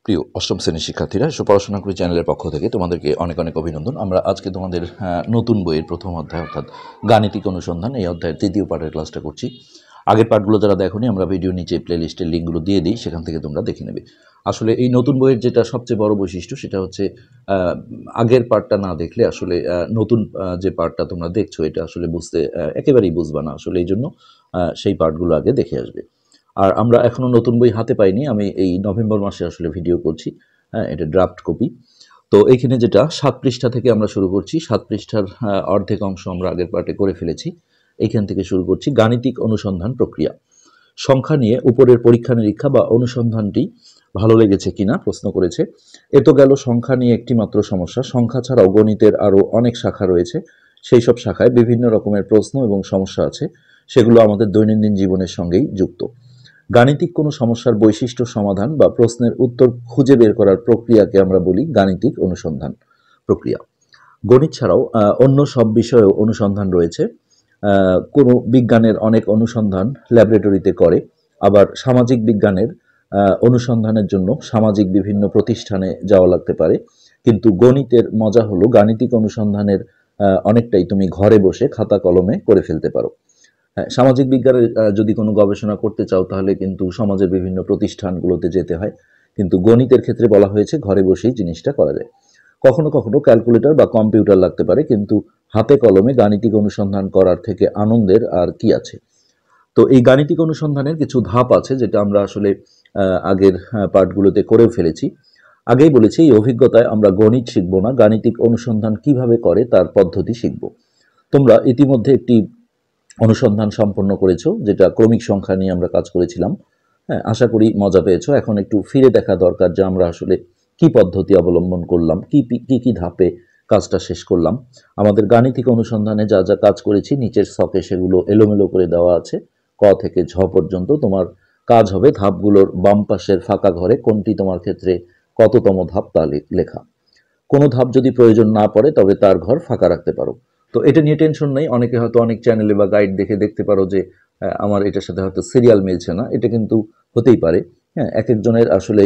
প্রিয় অষ্টম শ্রেণীর শিক্ষার্থীরা পড়াশোনা করি চ্যানেলের পক্ষ থেকে তোমাদেরকে অনেক অনেক অভিনন্দন। আমরা আজকে তোমাদের নতুন বইয়ের প্রথম অধ্যায় অর্থাৎ গাণিতিক অনুসন্ধান এই অধ্যায়ের তৃতীয় পাঠের ক্লাসটা করছি। আগের পাঠগুলো যারা দেখোনি আমরা ভিডিও নিচে প্লেলিস্টের লিঙ্কগুলো দিয়ে দিই, সেখান থেকে তোমরা দেখে নেবে। আসলে এই নতুন বইয়ের যেটা সবচেয়ে বড় বৈশিষ্ট্য সেটা হচ্ছে আগের পার্টটা না দেখলে আসলে নতুন যে পার্টটা তোমরা দেখছো এটা আসলে বুঝতে একেবারেই বুঝবা না। আসলে এই জন্য সেই পার্টগুলো আগে দেখে আসবে। আর আমরা এখনও নতুন বই হাতে পাইনি, আমি এই নভেম্বর মাসে আসলে ভিডিও করছি। হ্যাঁ, এটা ড্রাফট কপি। তো এইখানে যেটা 7 পৃষ্ঠা থেকে আমরা শুরু করছি, 7 পৃষ্ঠার অর্ধেক অংশ আমরা আগের পার্টে করে ফেলেছি। এইখান থেকে শুরু করছি। গাণিতিক অনুসন্ধান প্রক্রিয়া। সংখ্যা নিয়ে উপরের পরীক্ষা নিরীক্ষা বা অনুসন্ধানটি ভালো লেগেছে কিনা প্রশ্ন করেছে। এ তো গেল সংখ্যা নিয়ে একটি মাত্র সমস্যা। সংখ্যা ছাড়াও গণিতের আরও অনেক শাখা রয়েছে। সেই সব শাখায় বিভিন্ন রকমের প্রশ্ন এবং সমস্যা আছে, সেগুলো আমাদের দৈনন্দিন জীবনের সঙ্গেই যুক্ত। গাণিতিক কোনো সমস্যার বৈশিষ্ট্য সমাধান বা প্রশ্নের উত্তর খুঁজে বের করার প্রক্রিয়াকে আমরা বলি গাণিতিক অনুসন্ধান প্রক্রিয়া। গণিত ছাড়াও অন্য সব বিষয়েও অনুসন্ধান রয়েছে। কোনো বিজ্ঞানের অনেক অনুসন্ধান ল্যাবরেটরিতে করে, আবার সামাজিক বিজ্ঞানের অনুসন্ধানের জন্য সামাজিক বিভিন্ন প্রতিষ্ঠানে যাওয়া লাগতে পারে। কিন্তু গণিতের মজা হলো গাণিতিক অনুসন্ধানের অনেকটাই তুমি ঘরে বসে খাতা কলমে করে ফেলতে পারো। সামাজিক বিজ্ঞানের যদি কোনো গবেষণা করতে চাও তাহলে কিন্তু সমাজের বিভিন্ন প্রতিষ্ঠানগুলোতে যেতে হয়, কিন্তু গণিতের ক্ষেত্রে বলা হয়েছে ঘরে বসেই জিনিসটা করা যায়। কখনো কখনো ক্যালকুলেটর বা কম্পিউটার লাগতে পারে, কিন্তু হাতে কলমে গাণিতিক অনুসন্ধান করার থেকে আনন্দের আর কি আছে। তো এই গাণিতিক অনুসন্ধানের কিছু ধাপ আছে যেটা আমরা আসলে আগের পার্টগুলোতে করেও ফেলেছি। আগেই বলেছি এই অভিজ্ঞতায় আমরা গণিত শিখবো না, গাণিতিক অনুসন্ধান কিভাবে করে তার পদ্ধতি শিখব। তোমরা ইতিমধ্যে একটি অনুসন্ধান সম্পন্ন করেছো, যেটা ক্রমিক সংখ্যা নিয়ে আমরা কাজ করেছিলাম। হ্যাঁ, আশা করি মজা পেয়েছো। এখন একটু ফিরে দেখা দরকার যে আমরা আসলে কি পদ্ধতি অবলম্বন করলাম, কি ধাপে কাজটা শেষ করলাম। আমাদের গাণিতিক অনুসন্ধানে যা যা কাজ করেছি নিচের ছকে সেগুলো এলোমেলো করে দেওয়া আছে। ক থেকে ঝ পর্যন্ত তোমার কাজ হবে ধাপগুলোর বাম পাশের ফাঁকা ঘরে কোনটি তোমার ক্ষেত্রে কততম ধাপ তা লেখা। কোনো ধাপ যদি প্রয়োজন না পড়ে তবে তার ঘর ফাঁকা রাখতে পারো। তো এটা নিয়ে টেনশন নেই। অনেকে হয়তো অনেক চ্যানেলে বা গাইড দেখে দেখতে পারো যে আমার এটার সাথে হয়তো সিরিয়াল মিলছে না। এটা কিন্তু হতেই পারে। হ্যাঁ, এক একজনের আসলে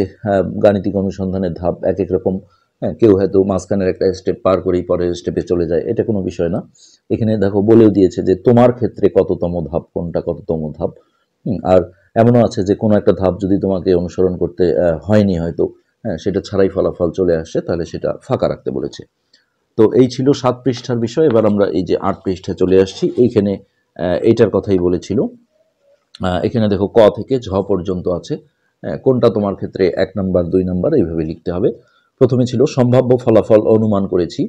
গাণিতিক অনুসন্ধানের ধাপ এক এক রকম। হ্যাঁ, কেউ হয়তো মাঝখানের একটা স্টেপ পার করেই পরের স্টেপে চলে যায়, এটা কোনো বিষয় না। এখানে দেখো বলেও দিয়েছে যে তোমার ক্ষেত্রে কততম ধাপ কোনটা, কততম ধাপ। আর এমনও আছে যে কোনো একটা ধাপ যদি তোমাকে অনুসরণ করতে হয়নি হয়তো, হ্যাঁ, সেটা ছাড়াই ফলাফল চলে আসছে, তাহলে সেটা ফাঁকা রাখতে বলেছে। তো এই ছিল 7 পৃষ্ঠার বিষয়। এবার আমরা এই যে 8 পৃষ্ঠায় চলে আসছি। এইখানে এইটার কথাই বলেছিল। এখানে দেখো ক থেকে ঝ পর্যন্ত আছে। কোনটা তোমার ক্ষেত্রে 1 নাম্বার 2 নাম্বার এইভাবে লিখতে হবে। প্রথমে ছিল সম্ভাব্য ফলাফল অনুমান করেছি,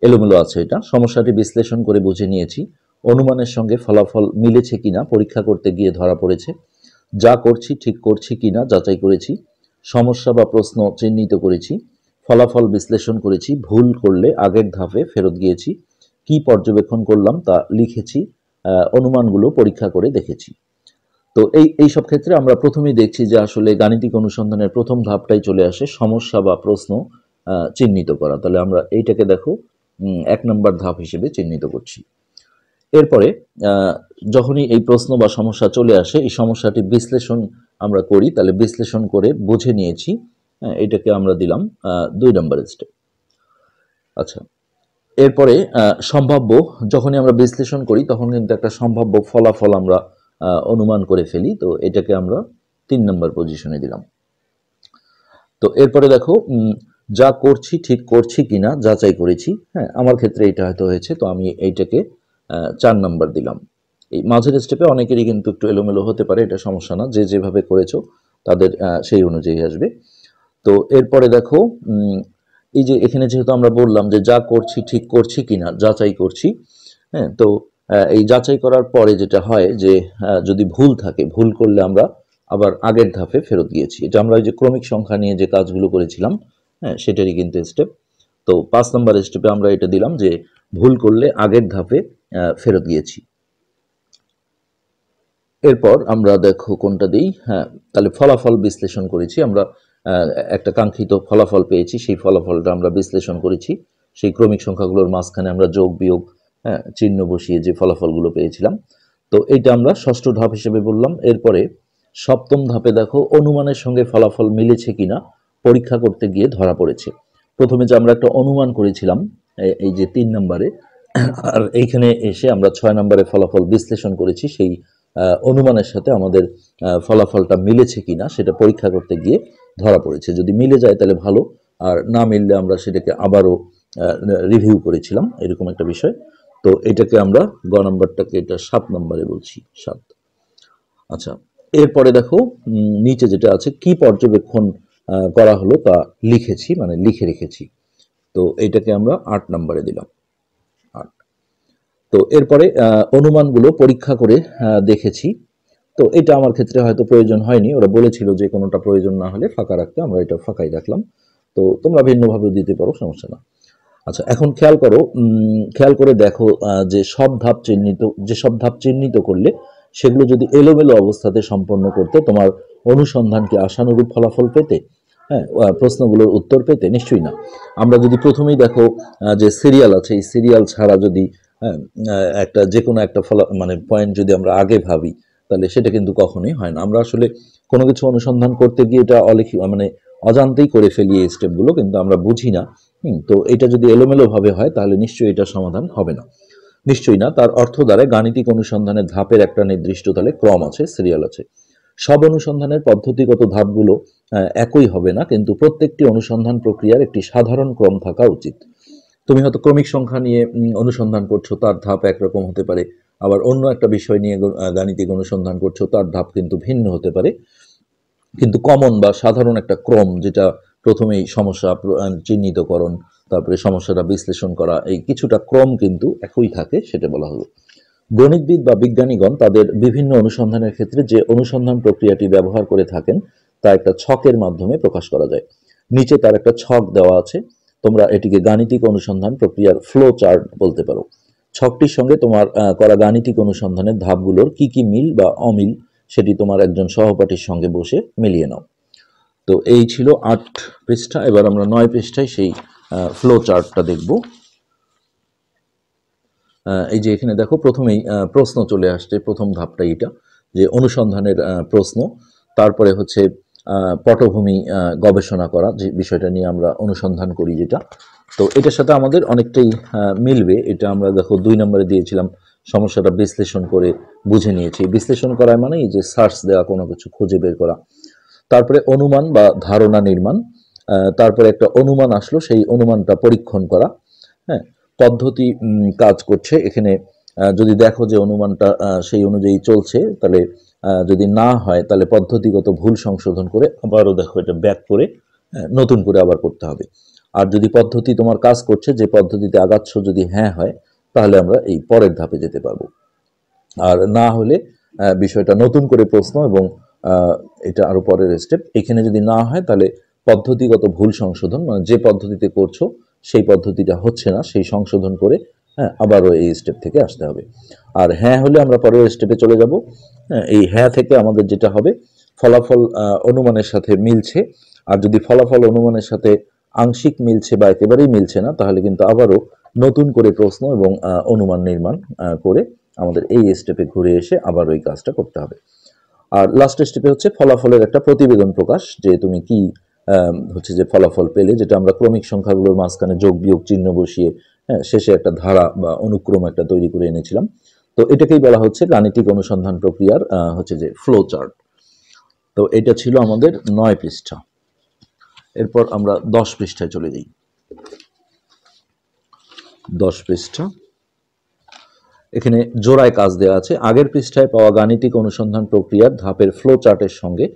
এলোমেলো আছে এটা। সমস্যাটি বিশ্লেষণ করে বুঝে নিয়েছি, অনুমানের সঙ্গে ফলাফল মিলেছে কিনা পরীক্ষা করতে গিয়ে ধরা পড়েছে, যা করছি ঠিক করছি কিনা যাচাই করেছি, সমস্যা বা প্রশ্ন চিহ্নিত করেছি, ফলাফল বিশ্লেষণ করেছি, ভুল করলে আগের ধাপে ফেরত গিয়েছি, কি পর্যবেক্ষণ করলাম তা লিখেছি, অনুমানগুলো পরীক্ষা করে দেখেছি। তো এই সব ক্ষেত্রে আমরা প্রথমেই দেখছি যে আসলে গাণিতিক অনুসন্ধানের প্রথম ধাপটাই চলে আসে সমস্যা বা প্রশ্ন চিহ্নিত করা। তাহলে আমরা এইটাকে দেখো 1 নম্বর ধাপ হিসেবে চিহ্নিত করছি। এরপরে যখনই এই প্রশ্ন বা সমস্যা চলে আসে, এই সমস্যাটি বিশ্লেষণ আমরা করি, তাহলে বিশ্লেষণ করে বুঝে নিয়েছি, এটাকে আমরা দিলাম 2 নম্বর স্টেপ। আচ্ছা, এরপরে সম্ভাব্য, যখনই আমরা বিশ্লেষণ করি তখন কিন্তু একটা সম্ভাব্য ফলাফল আমরা অনুমান করে ফেলি, তো এটাকে আমরা 3 নম্বর পজিশনে দিলাম। তো এরপরে দেখো যা করছি ঠিক করছি কিনা যাচাই করেছি। হ্যাঁ, আমার ক্ষেত্রে এটা হয়তো হয়েছে, তো আমি এইটাকে 4 নম্বর দিলাম। এই মাঝের স্টেপে অনেকেরই কিন্তু একটু এলোমেলো হতে পারে, এটা সমস্যা না, যে যেভাবে করেছো তাদের সেই অনুযায়ী আসবে। তো এরপরে দেখো এই যে এখানে যেহেতু আমরা বললাম যে যা করছি ঠিক করছি কিনা যাচাই করছি। হ্যাঁ, তো এই যাচাই করার পরে যেটা হয় যে যদি ভুল থাকে, ভুল করলে আমরা আবার আগের ধাপে ফেরত গিয়েছি। এটা আমরা ওই যে ক্রমিক সংখ্যা নিয়ে যে কাজগুলো করেছিলাম, হ্যাঁ, সেটারই কিন্তু স্টেপ। তো 5 নম্বর স্টেপে আমরা এটা দিলাম যে ভুল করলে আগের ধাপে ফেরত গিয়েছি। এরপর আমরা দেখো কোনটা দিই। হ্যাঁ, তাহলে ফলাফল বিশ্লেষণ করেছি আমরা, একটা কাঙ্ক্ষিত ফলাফল পেয়েছি, সেই ফলাফলটা আমরা বিশ্লেষণ করেছি। সেই ক্রমিক সংখ্যাগুলোর মাঝখানে আমরা যোগ বিয়োগ চিহ্ন বসিয়ে যে ফলাফলগুলো পেয়েছিলাম। তো এইটা আমরা ষষ্ঠ ধাপ হিসেবে বললাম। এরপরে সপ্তম ধাপে দেখো অনুমানের সঙ্গে ফলাফল মিলেছে কিনা পরীক্ষা করতে গিয়ে ধরা পড়েছে। প্রথমে যে আমরা একটা অনুমান করেছিলাম এই যে 3 নম্বরে, আর এইখানে এসে আমরা 6 নম্বরে ফলাফল বিশ্লেষণ করেছি, সেই অনুমানের সাথে আমাদের ফলাফলটা মিলেছে কিনা সেটা পরীক্ষা করতে গিয়ে ধরা পড়েছে। যদি মিলে যায় তাহলে ভালো, আর না মিললে আমরা সেটাকে আবারও রিভিউ করেছিলাম, এরকম একটা বিষয়। তো এটাকে আমরা গ নাম্বারটাকে এটা 7 নম্বরে বলছি, 7। আচ্ছা, এরপরে দেখো নিচে যেটা আছে কি পর্যবেক্ষণ করা হলো তা লিখেছি, মানে লিখে রেখেছি। তো এইটাকে আমরা 8 নম্বরে দিলাম, 8। তো এরপরে অনুমানগুলো পরীক্ষা করে দেখেছি। তো এটা আমার ক্ষেত্রে হয়তো প্রয়োজন হয়নি, ওরা বলেছিল যে কোনোটা প্রয়োজন না হলে ফাঁকা রাখতে, আমরা এটা ফাঁকাই রাখলাম। তো তোমরা ভিন্নভাবে দিতে পারো, সমস্যা না। আচ্ছা, এখন খেয়াল করো, খেয়াল করে দেখো যে সব ধাপ চিহ্নিত করলে সেগুলো যদি এলোমেলো অবস্থাতে সম্পন্ন করতে তোমার অনুসন্ধানকে আশানুরূপ ফলাফল পেতে, হ্যাঁ, প্রশ্নগুলোর উত্তর পেতে, নিশ্চয়ই না। আমরা যদি প্রথমেই দেখো যে সিরিয়াল আছে, এই সিরিয়াল ছাড়া যদি একটা যে কোনো একটা মানে পয়েন্ট যদি আমরা আগে ভাবি, তাহলে সেটা কিন্তু কখনোই হয় না। আমরা আসলে কোনো কিছু অনুসন্ধান করতে গিয়ে এটা মানে অজান্তেই করে ফেলি এই স্টেপগুলো, কিন্তু আমরা বুঝি না। তো এটা যদি এলোমেলোভাবে হয় তাহলে নিশ্চয়ই এটা সমাধান হবে না, নিশ্চয়ই না। তার অর্থ দ্বারা গাণিতিক অনুসন্ধানের ধাপের একটা নির্দিষ্ট তাহলে ক্রম আছে, সিরিয়াল আছে। সব অনুসন্ধানের পদ্ধতিগত ধাপগুলো একই হবে না, কিন্তু প্রত্যেকটি অনুসন্ধান প্রক্রিয়ার একটি সাধারণ ক্রম থাকা উচিত। তুমি হয়তো ক্রমিক সংখ্যা নিয়ে অনুসন্ধান করছো, তার ধাপ একরকম হতে পারে, আবার অন্য একটা বিষয় নিয়ে গাণিতিক অনুসন্ধান করছো, তার ধাপ কিন্তু ভিন্ন হতে পারে। কিন্তু কমন বা সাধারণ একটা ক্রম, যেটা প্রথমেই সমস্যা চিহ্নিতকরণ, তারপরে সমস্যাটা বিশ্লেষণ করা, এই কিছুটা ক্রম কিন্তু একই থাকে, সেটা বলা হলো। গণিতবিদ বা বিজ্ঞানীগণ তাদের বিভিন্ন অনুসন্ধানের ক্ষেত্রে যে অনুসন্ধান প্রক্রিয়াটি ব্যবহার করে থাকেন তা একটা ছকের মাধ্যমে প্রকাশ করা যায়। নিচে তার একটা ছক দেওয়া আছে, তোমরা এটিকে গাণিতিক অনুসন্ধান প্রক্রিয়ার ফ্লো চার্ট বলতে পারো। ছকটির সঙ্গে তোমার করা গাণিতিক অনুসন্ধানের ধাপগুলোর কি কি মিল বা অমিল সেটি তোমার একজন সহপাঠীর সঙ্গে বসে মিলিয়ে নাও। তো এই ছিল 8 পৃষ্ঠা। এবার আমরা 9 পৃষ্ঠায় সেই ফ্লো চার্টটা দেখব। এই যে এখানে দেখো প্রথমেই প্রশ্ন চলে আসছে, প্রথম ধাপটা এটা যে অনুসন্ধানের প্রশ্ন, তারপরে হচ্ছে পটভূমি গবেষণা করা, যে বিষয়টা নিয়ে আমরা অনুসন্ধান করি যেটা। তো এটার সাথে আমাদের অনেকটাই মিলবে। এটা আমরা দেখো 2 নম্বরে দিয়েছিলাম, সমস্যাটা বিশ্লেষণ করে বুঝে নিয়েছি। বিশ্লেষণ করা মানে এই যে সার্চ দেওয়া, কোনো কিছু খুঁজে বের করা। তারপরে অনুমান বা ধারণা নির্মাণ, তারপরে একটা অনুমান আসলো, সেই অনুমানটা পরীক্ষণ করা। হ্যাঁ, পদ্ধতি কাজ করছে এখানে। যদি দেখো যে অনুমানটা সেই অনুযায়ী চলছে, তাহলে যদি না হয় তাহলে পদ্ধতিগত ভুল সংশোধন করে আবারও দেখো এটা ব্যাক করে নতুন করে আবার করতে হবে। আর যদি পদ্ধতি তোমার কাজ করছে, যে পদ্ধতিতে আগাচ্ছ, যদি হ্যাঁ হয় তাহলে আমরা এই পরের ধাপে যেতে পারবো। আর না হলে বিষয়টা নতুন করে প্রশ্ন, এবং এটা আরো পরের স্টেপ। এখানে যদি না হয় তাহলে পদ্ধতিগত ভুল সংশোধন, মানে যে পদ্ধতিতে করছো সেই পদ্ধতিটা হচ্ছে না, সেই সংশোধন করে আবারও এই স্টেপ থেকে আসতে হবে। আর হ্যাঁ হলে আমরা পরের স্টেপে চলে যাব। এই হ্যাঁ থেকে আমাদের যেটা হবে, ফলাফল অনুমানের সাথে মিলছে, আর যদি ফলাফল অনুমানের সাথে আংশিক মিলছে বা একেবারেই মিলছে না, তাহলে কিন্তু আবারও নতুন করে প্রশ্ন এবং অনুমান নির্মাণ করে আমাদের এই স্টেপে ঘুরে এসে আবার ওই কাজটা করতে হবে। আর লাস্ট স্টেপে হচ্ছে ফলাফলের একটা প্রতিবেদন প্রকাশ, যে তুমি কি হচ্ছে যে ফলাফল পেলে, যেটা আমরা ক্রমিক সংখ্যাগুলোর মাঝখানে যোগ বিয়োগ চিহ্ন বসিয়ে শেষে একটা ধারা বা অনুক্রম একটা তৈরি করে এনেছিলাম। তো এটাকেই বলা হচ্ছে গাণিতিক অনুসন্ধান প্রক্রিয়ার হচ্ছে যে ফ্লো চার্ট। তো এটা ছিল আমাদের 9 পৃষ্ঠা। এরপর আমরা 10 পৃষ্ঠায় চলে যাই। 10 পৃষ্ঠা, এখানে জোড়ায় কাজ দেওয়া আছে। আগের পৃষ্ঠায় পাওয়া গাণিতিক অনুসন্ধান প্রক্রিয়ার ধাপের ফ্লো চার্টের সঙ্গে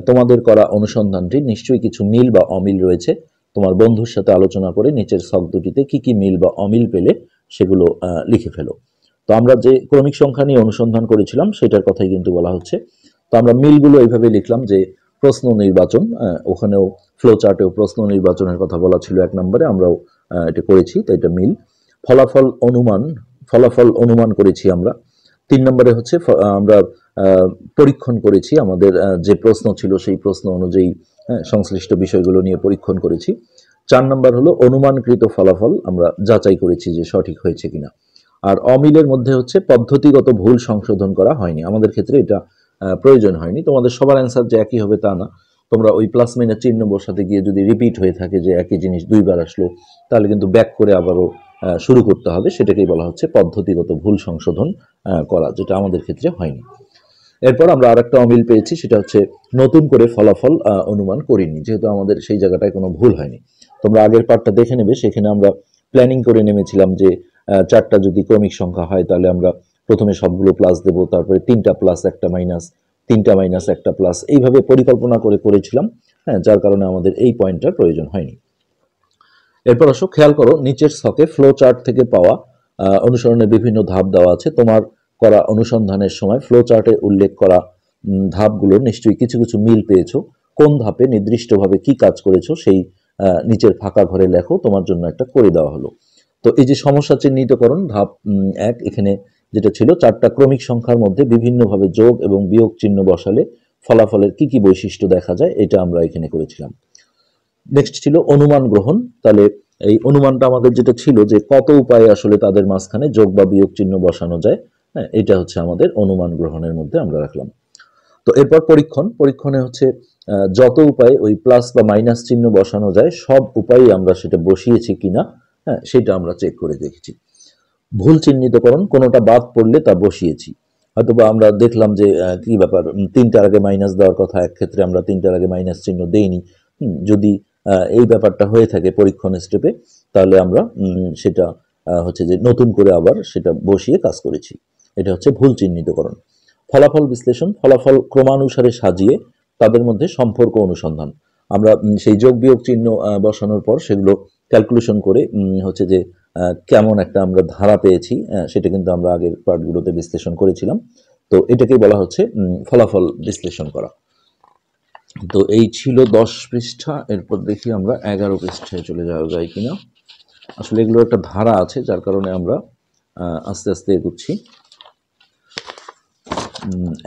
তোমাদের করা অনুসন্ধানটি নিশ্চয়ই কিছু মিল বা অমিল রয়েছে। তোমার বন্ধুর সাথে আলোচনা করে নিচের ছক দুটিতে কি কি মিল বা অমিল পেলে সেগুলো লিখে ফেলো। তো আমরা যে ক্রমিক সংখ্যা নিয়ে অনুসন্ধান করেছিলাম সেটার কথাই কিন্তু বলা হচ্ছে। তো আমরা মিলগুলো এইভাবে লিখলাম যে প্রশ্ন নির্বাচন, ওখানেও ফ্লো চার্টেও প্রশ্ন নির্বাচনের কথা বলা ছিল 1 নম্বরে, আমরাও এটা করেছি, তো এটা মিল। ফলাফল অনুমান করেছি আমরা। 3 নম্বরে হচ্ছে আমরা পরীক্ষণ করেছি, আমাদের যে প্রশ্ন ছিল সেই প্রশ্ন অনুযায়ী সংশ্লিষ্ট বিষয়গুলো নিয়ে পরীক্ষণ করেছি। 4 নম্বর হলো অনুমানকৃত ফলাফল আমরা যাচাই করেছি যে সঠিক হয়েছে কিনা। আর অমিলের মধ্যে হচ্ছে পদ্ধতিগত ভুল সংশোধন করা হয়নি, আমাদের ক্ষেত্রে এটা প্রয়োজন হয়নি। তোমাদের সবার অ্যান্সার যে একই হবে তা না, তোমরা ওই প্লাস মাইনাস চিহ্ন বসাতে গিয়ে যদি রিপিট হয়ে থাকে যে একই জিনিস দুইবার আসলো, তাহলে কিন্তু ব্যাক করে আবারও শুরু করতে হবে। সেটাকেই বলা হচ্ছে পদ্ধতিগত ভুল সংশোধন করা, যেটা আমাদের ক্ষেত্রে হয়নি। এরপর আমরা আরেকটা অমিল পেয়েছি, সেটা হচ্ছে নতুন করে ফলাফল অনুমান করিনি, যেহেতু আমাদের সেই জায়গাটায় কোনো ভুল হয়নি। তোমরা আগের পার্টটা দেখে নেবে, সেখানে আমরা প্ল্যানিং করে নেমেছিলাম যে চারটা যদি ক্রমিক সংখ্যা হয় তাহলে আমরা প্রথমে সবগুলো প্লাস দেব, তারপরে তিনটা প্লাস একটা মাইনাস, তিনটা মাইনাস একটা প্লাস, এইভাবে পরিকল্পনা করে করেছিলাম। হ্যাঁ, যার কারণে আমাদের এই পয়েন্টটার প্রয়োজন হয়নি। এরপর আসো, খেয়াল করো নিচের ছকে ফ্লো চার্ট থেকে পাওয়া অনুসরণের বিভিন্ন ধাপ দেওয়া আছে। তোমার করা অনুসন্ধানের সময় ফ্লো চার্টে উল্লেখ করা ধাপগুলোর নিশ্চয়ই কিছু কিছু মিল পেয়েছো। কোন ধাপে নির্দিষ্টভাবে কি কাজ করেছো সেই নিচের ফাঁকা ঘরে লেখো, তোমার জন্য একটা করে দেওয়া হলো। তো এই যে সমস্যা চিহ্নিতকরণ ধাপ 1, এখানে যেটা ছিল চারটা ক্রমিক সংখ্যার মধ্যে বিভিন্নভাবে যোগ এবং বিয়োগ চিহ্ন বসালে ফলাফলের কি কি বৈশিষ্ট্য দেখা যায়, এটা আমরা এখানে করেছিলাম। নেক্সট ছিল অনুমান গ্রহণ। তাহলে এই অনুমানটা আমাদের যেটা ছিল যে কত উপায়ে আসলে তাদের মাঝখানে যোগ বা বিয়োগ চিহ্ন বসানো যায়, হ্যাঁ, এটা হচ্ছে আমাদের অনুমান গ্রহণের মধ্যে আমরা রাখলাম। তো এরপর পরীক্ষণে হচ্ছে যত উপায়ে ওই প্লাস বা মাইনাস চিহ্ন বসানো যায় সব উপায়ে আমরা সেটা বসিয়েছি কিনা, হ্যাঁ, সেটা আমরা চেক করে দেখেছি। ভুল চিহ্নিতকরণ, কোনোটা বাদ পড়লে তা বসিয়েছি। হয়তোবা আমরা দেখলাম যে কি ব্যাপার, তিনটার আগে মাইনাস দেওয়ার কথা, এক ক্ষেত্রে আমরা তিনটার আগে মাইনাস চিহ্ন দেইনি। যদি এই ব্যাপারটা হয়ে থাকে পরীক্ষণ স্টেপে, তাহলে আমরা সেটা হচ্ছে যে নতুন করে আবার সেটা বসিয়ে কাজ করেছি। এটা হচ্ছে ভুল চিহ্নিতকরণ। ফলাফল বিশ্লেষণ, ফলাফল ক্রমানুসারে সাজিয়ে তাদের মধ্যে সম্পর্ক অনুসন্ধান। আমরা সেই যোগ বিয়োগ চিহ্ন বসানোর পর সেগুলো ক্যালকুলেশন করে হচ্ছে যে কেমন একটা আমরা ধারা পেয়েছি, সেটা কিন্তু আমরা আগের পার্টগুলোতে বিশ্লেষণ করেছিলাম। তো এটাকেই বলা হচ্ছে ফলাফল বিশ্লেষণ করা। তো এই ছিল 10 পৃষ্ঠা। এরপর দেখি আমরা 11 পৃষ্ঠায় চলে যাওয়া যায় কিনা। আসলে এগুলো একটা ধারা আছে, যার কারণে আমরা আস্তে আস্তে এগোচ্ছি।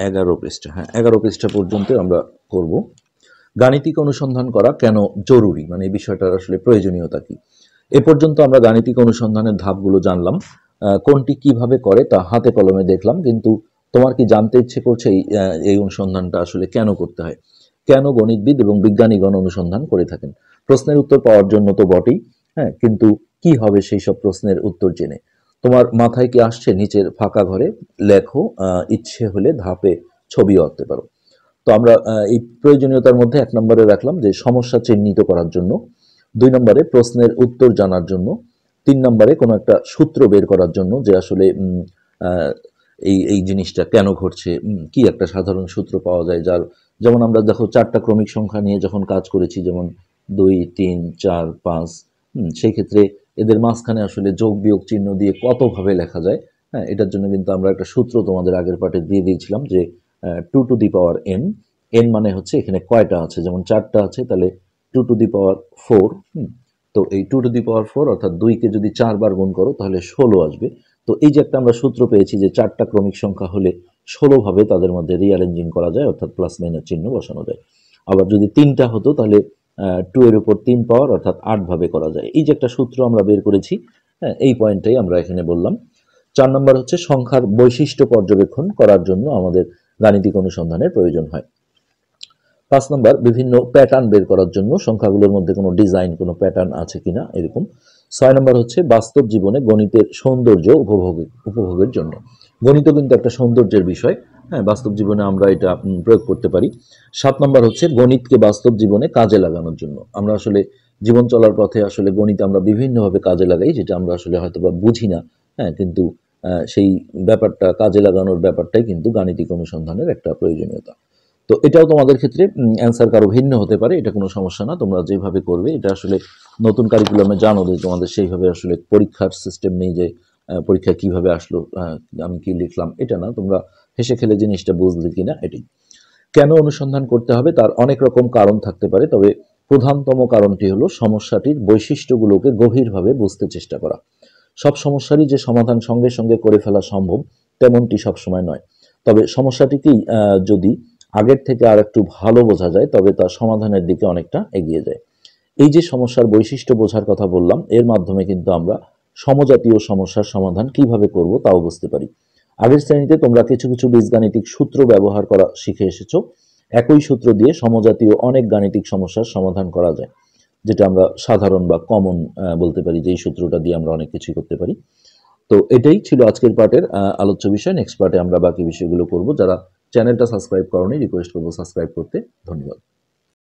11 পৃষ্ঠা, হ্যাঁ 11 পৃষ্ঠা পর্যন্ত আমরা করব। গাণিতিক অনুসন্ধান করা কেন জরুরি, মানে এই বিষয়টার আসলে প্রয়োজনীয়তা কি। এ পর্যন্ত আমরা গাণিতিক অনুসন্ধানের ধাপগুলো জানলাম, কোনটি কিভাবে করে তা হাতে কলমে দেখলাম, কিন্তু তোমার কি জানতে ইচ্ছে করছে এই অনুসন্ধানটা আসলে কেন করতে হয়, কেন গণিতবিদ এবং বিজ্ঞানীগণ অনুসন্ধান করে থাকেন। প্রশ্নের উত্তর পাওয়ার জন্য তো বটেই, হ্যাঁ, কিন্তু কি হবে সেই সব প্রশ্নের উত্তর জেনে। তোমার মাথায় কি আসছে, নিচের ফাঁকা ঘরে লেখো, ইচ্ছে হলে ধাপে ছবিও আঁকতে পারো। তো আমরা এই প্রয়োজনীয়তার মধ্যে 1 নম্বরে রাখলাম যে সমস্যা চিহ্নিত করার জন্য, 2 নম্বরে প্রশ্নের উত্তর জানার জন্য, 3 নম্বরে কোনো একটা সূত্র বের করার জন্য যে আসলে এই এই জিনিসটা কেন ঘটছে, কি একটা সাধারণ সূত্র পাওয়া যায়, যার যেমন আমরা দেখো চারটা ক্রমিক সংখ্যা নিয়ে যখন কাজ করেছি, যেমন 2, 3, 4, 5, সেই ক্ষেত্রে এদের মাঝখানে আসলে যোগ বিয়োগ চিহ্ন দিয়ে কতভাবে লেখা যায়, হ্যাঁ, এটার জন্য কিন্তু আমরা একটা সূত্র তোমাদের আগের পার্টে দিয়ে দিয়েছিলাম যে 2 to the power n, n মানে হচ্ছে এখানে কয়টা আছে, যেমন 4টা আছে, তাহলে 2 টু দি পাওয়ার 4। তো এই 2 টু দি পাওয়ার 4 অর্থাৎ 2কে যদি 4 বার গুণ করো তাহলে 16 আসবে। তো এই যে একটা আমরা সূত্র পেয়েছি যে চারটা ক্রমিক সংখ্যা হলে 16 ভাবে তাদের মধ্যে রিঅ্যারেঞ্জিং করা যায়, অর্থাৎ প্লাস মাইনাস চিহ্ন বসানো যায়। আবার যদি 3টা হতো তাহলে 2 এর উপর 3 পাওয়ার অর্থাৎ 8 ভাবে করা যায়। এই যে একটা সূত্র আমরা বের করেছি, হ্যাঁ, এই পয়েন্টটাই আমরা এখানে বললাম। 4 নম্বর হচ্ছে সংখ্যার বৈশিষ্ট্য পর্যবেক্ষণ করার জন্য আমাদের গাণিতিক অনুসন্ধানের প্রয়োজন হয়। 5 নম্বর বিভিন্ন প্যাটার্ন বের করার জন্য, সংখ্যাগুলোর মধ্যে কোনো ডিজাইন, কোনো প্যাটার্ন আছে কিনা এরকম। 6 নম্বর হচ্ছে বাস্তব জীবনে গণিতের সৌন্দর্য উপভোগের জন্য। গণিত কিন্তু একটা সৌন্দর্যের বিষয়, হ্যাঁ, বাস্তব জীবনে আমরা এটা প্রয়োগ করতে পারি। 7 নম্বর হচ্ছে গণিতকে বাস্তব জীবনে কাজে লাগানোর জন্য। আমরা আসলে জীবন চলার পথে আসলে গণিত আমরা বিভিন্নভাবে কাজে লাগাই, যেটা আমরা আসলে হয়তো বা বুঝি না, হ্যাঁ, কিন্তু সেই ব্যাপারটা কাজে লাগানোর ব্যাপারটাই কিন্তু গাণিতিক অনুসন্ধানের একটা প্রয়োজনীয়তা। তো এটাও তোমাদের ক্ষেত্রে অ্যান্সার কারো ভিন্ন হতে পারে, এটা কোনো সমস্যা না, তোমরা যেভাবে করবে। এটা আসলে নতুন কারিকুলামে জানো যে তোমাদের সেইভাবে আসলে পরীক্ষার সিস্টেম নেই যে পরীক্ষা কিভাবে আসলো, আমি কি লিখলাম, এটা না, তোমরা হেসে খেলে জিনিসটা বুঝলে কিনা এটাই। কেন অনুসন্ধান করতে হবে তার অনেক রকম কারণ থাকতে পারে, তবে প্রধানতম কারণটি হলো সমস্যাটির বৈশিষ্ট্যগুলোকে গভীরভাবে বুঝতে চেষ্টা করা। সব সমস্যারই যে সমাধান সঙ্গে সঙ্গে করে ফেলা সম্ভব তেমনটি সবসময় নয়, তবে সমস্যাটিকেই যদি আগের থেকে আর একটু ভালো বোঝা যায় তবে তা সমাধানের দিকে অনেকটা এগিয়ে যায়। এই যে সমস্যার বৈশিষ্ট্য বোঝার কথা বললাম, এর মাধ্যমে কিন্তু আমরা সমজাতীয় সমস্যার সমাধান কিভাবে করব তাও বুঝতে পারি। আগের শ্রেণীতে তোমরা কিছু কিছু বীজগাণিতিক সূত্র ব্যবহার করা শিখে এসেছো। একই সূত্র দিয়ে সমজাতীয় অনেক গাণিতিক সমস্যার সমাধান করা যায়, যেটা আমরা সাধারণ বা কমন বলতে পারি, যে এই সূত্রটা দিয়ে আমরা অনেক কিছুই করতে পারি। তো এটাই ছিল আজকের পার্টের আলোচ্য বিষয়। নেক্সট পার্টে আমরা বাকি বিষয়গুলো করব। যারা চ্যানেলটা সাবস্ক্রাইব করোনি রিকোয়েস্ট করবো সাবস্ক্রাইব করতে। ধন্যবাদ।